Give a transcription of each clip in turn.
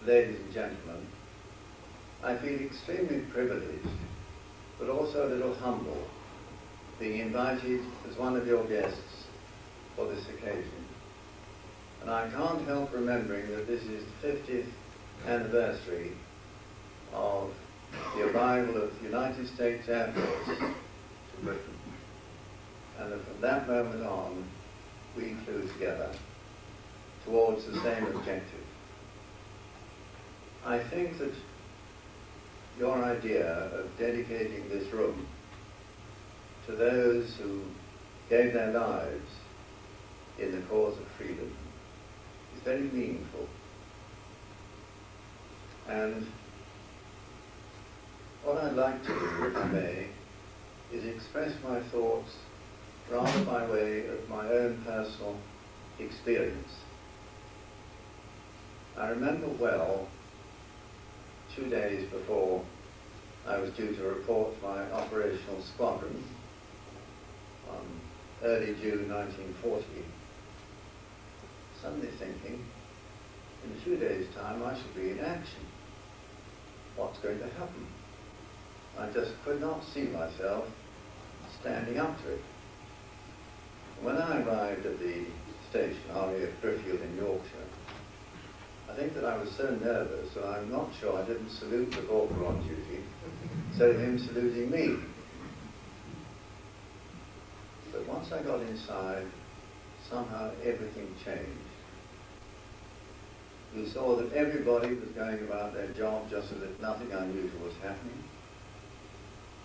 ladies and gentlemen, I feel extremely privileged, but also a little humble, being invited as one of your guests for this occasion. And I can't help remembering that this is the 50th anniversary of the arrival of United States Air Force to Britain. And that from that moment on, we flew together towards the same objective. I think that your idea of dedicating this room to those who gave their lives in the cause of freedom is very meaningful. And what I'd like to do, if I may, is express my thoughts rather by way of my own personal experience. I remember well, 2 days before I was due to report my operational squadron on early June 1940, suddenly thinking, in a few days' time I shall be in action. What's going to happen? I just could not see myself standing up to it. When I arrived at the station, Army of Driffield in Yorkshire, I think that I was so nervous that I'm not sure I didn't salute the corporal on duty, instead of him saluting me. But once I got inside, somehow everything changed. You saw that everybody was going about their job just as if nothing unusual was happening.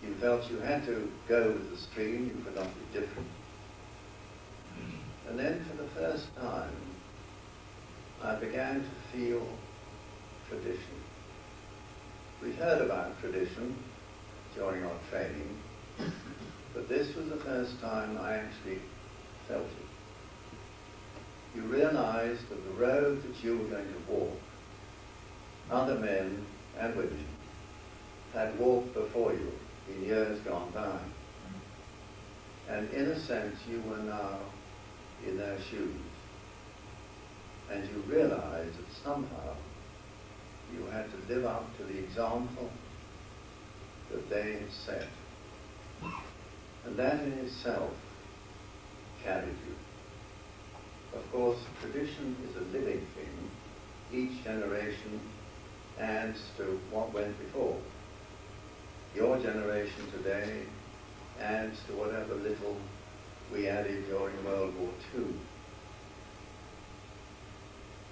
You felt you had to go with the stream, you could not be different. And then for the first time, I began to feel tradition. We heard about tradition during our training, but this was the first time I actually felt it. You realized that the road that you were going to walk, other men and women had walked before you in years gone by. And in a sense, you were now in their shoes. And you realized that somehow you had to live up to the example that they had set. And that in itself carried you. Of course, tradition is a living thing. Each generation adds to what went before. Your generation today adds to whatever little we added during World War II.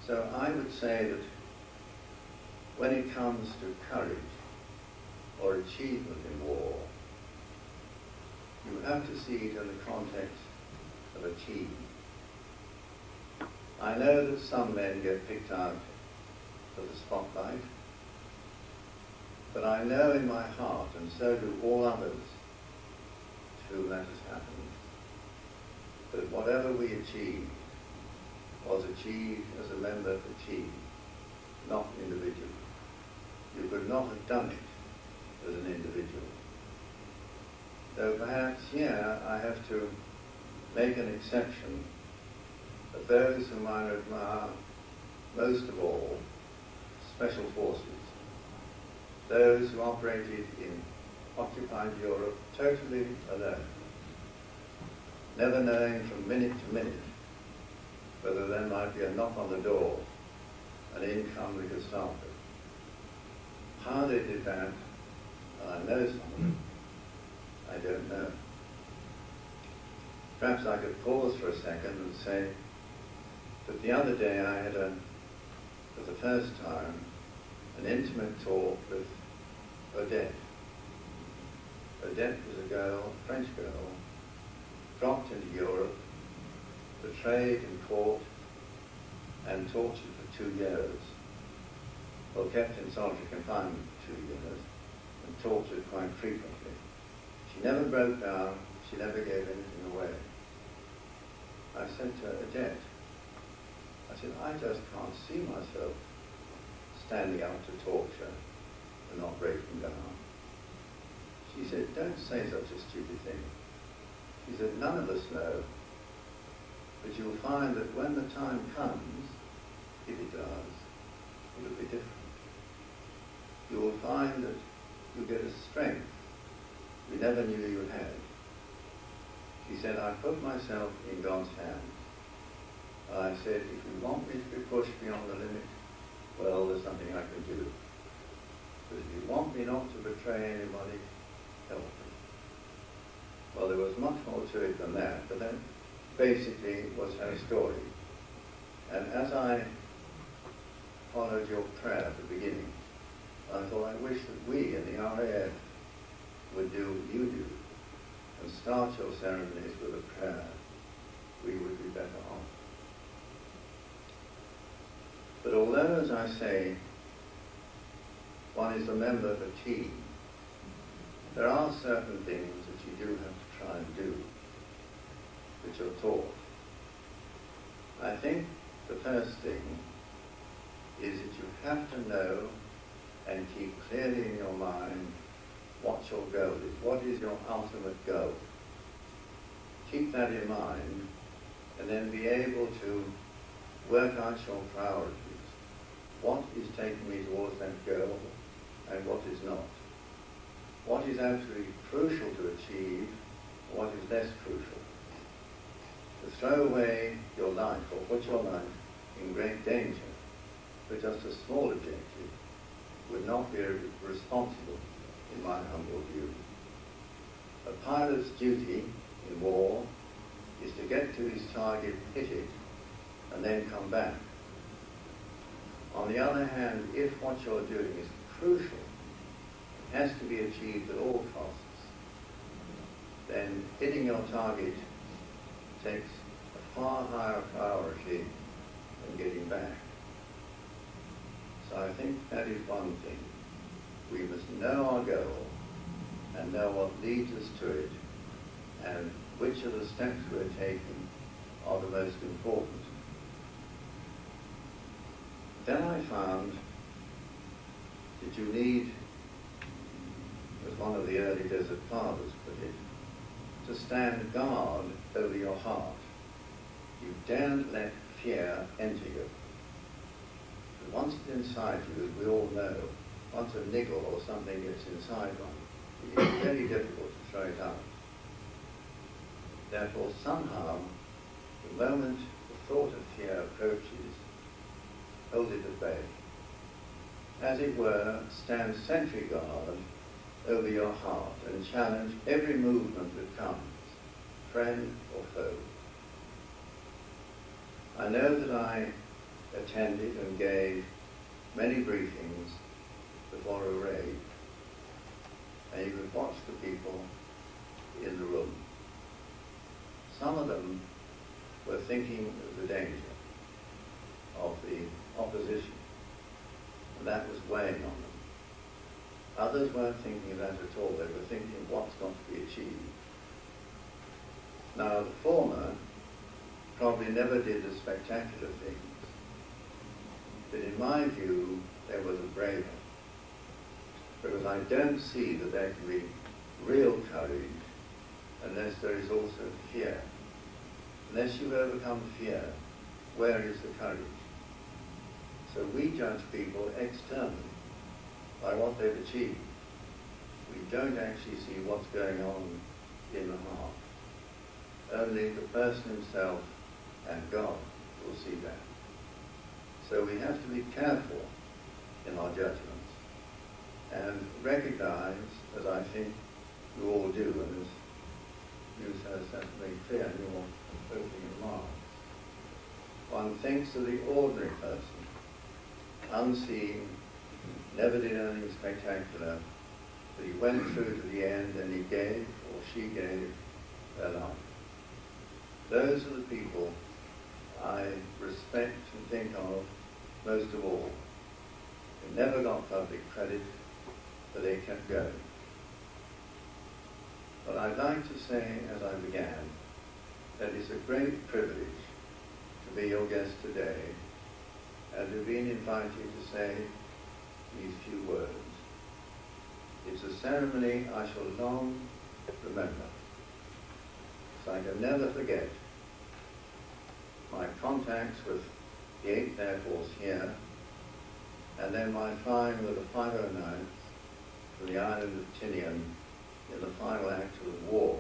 So I would say that when it comes to courage or achievement in war, you have to see it in the context of a team. I know that some men get picked out for the spotlight, but I know in my heart, and so do all others to whom that has happened, that whatever we achieved was achieved as a member of the team, not individually. You could not have done it as an individual. Though perhaps here I have to make an exception of those whom I admire most of all, special forces, those who operated in occupied Europe totally alone, never knowing from minute to minute whether there might be a knock on the door and in come the Gestapo. How they did that, and I know some of them, I don't know. Perhaps I could pause for a second and say that the other day I had, for the first time, an intimate talk with Odette. Odette was a girl, a French girl, dropped into Europe, betrayed and caught, and tortured for 2 years. Well, kept in solitary confinement for 2 years, and tortured quite frequently. She never broke down, she never gave anything away. I said to her, Odette, I said, I just can't see myself standing up to torture and not breaking down. She said, don't say such a stupid thing. She said, none of us know, but you'll find that when the time comes, if it does, will be different. You will find that you get a strength you never knew you had. She said, I put myself in God's hands. I said, if you want me to be pushed beyond the limit, well, there's nothing I can do. But if you want me not to betray anybody, help me. Well, there was much more to it than that, but that basically was her story. And as I followed your prayer at the beginning, I thought, I wish that we in the RAF would do what you do and start your ceremonies with a prayer. We would be better off. But although, as I say, one is a member of a team, there are certain things that you do have to try and do, which are taught. I think the first thing is that you have to know and keep clearly in your mind what your goal is. What is your ultimate goal? Keep that in mind and then be able to work out your priorities. What is taking me towards that goal and what is not? What is absolutely crucial to achieve and what is less crucial? To throw away your life or put your life in great danger for just a small objective would not be responsible, in my humble view. A pilot's duty in war is to get to his target, hit it, and then come back. On the other hand, if what you're doing is crucial, it has to be achieved at all costs, then hitting your target takes a far higher priority than getting back. So I think that is one thing. We must know our goal and know what leads us to it and which of the steps we're taking are the most important. Then I found that you need, as one of the early desert fathers put it, to stand guard over your heart. You daren't let fear enter you. But once it's inside you, as we all know, once a niggle or something gets inside one, it is very difficult to throw it out. Therefore, somehow, the moment the thought of fear approaches, hold it at bay. As it were, stand sentry guard over your heart and challenge every movement that comes, friend or foe. I know that I attended and gave many briefings before a raid, and you could watch the people in the room. Some of them were thinking of the danger of the opposition, and that was weighing on them. Others weren't thinking of that at all. They were thinking what's got to be achieved. Now, the former probably never did the spectacular things, but in my view, they were the braver, because I don't see that there can be real courage unless there is also fear. Unless you overcome fear, where is the courage? So we judge people externally by what they've achieved. We don't actually see what's going on in the heart. Only the person himself and God will see that. So we have to be careful in our judgments and recognize, as I think you all do, and as you said very clear in your opening remarks, one thinks of the ordinary person, unseen, never did anything spectacular, but he went through to the end and he gave, or she gave, their life. Those are the people I respect and think of most of all. They never got public credit, but they kept going. But I'd like to say, as I began, that it's a great privilege to be your guest today and to have been invited to say these few words. It's a ceremony I shall long remember, so I can never forget my contacts with the 8th Air Force here and then my flying with the 509 from the island of Tinian in the final act of the war.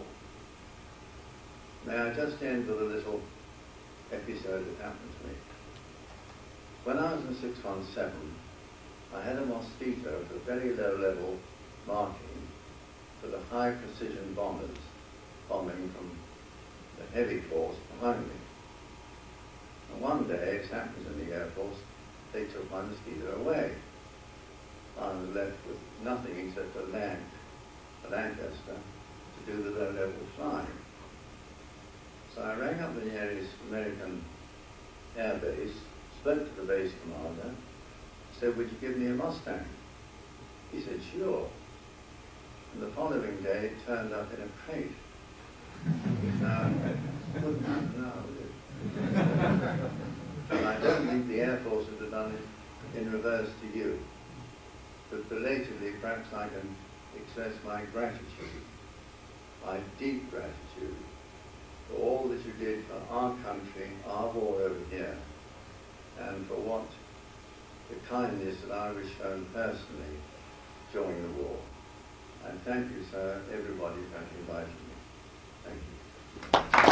May I just end with a little episode that happened to me. When I was in 617, I had a mosquito at a very low level marking for the high precision bombers bombing from the heavy force behind me. And one day, as happens in the Air Force, they took my mosquito away. I was left with nothing except a Lancaster to do the low level flying. So I rang up the nearest American air base, spoke to the base commander, said, "Would you give me a Mustang?" He said, "Sure." And the following day it turned up in a crate. Now, it wouldn't happen now, would it? And I don't think the Air Force would have done it in reverse to you. But belatedly, perhaps I can express my gratitude, my deep gratitude, for all that you did for our country, our war over here, and for what the kindness that I was shown personally during the war. And thank you, sir, everybody, for inviting me. Thank you.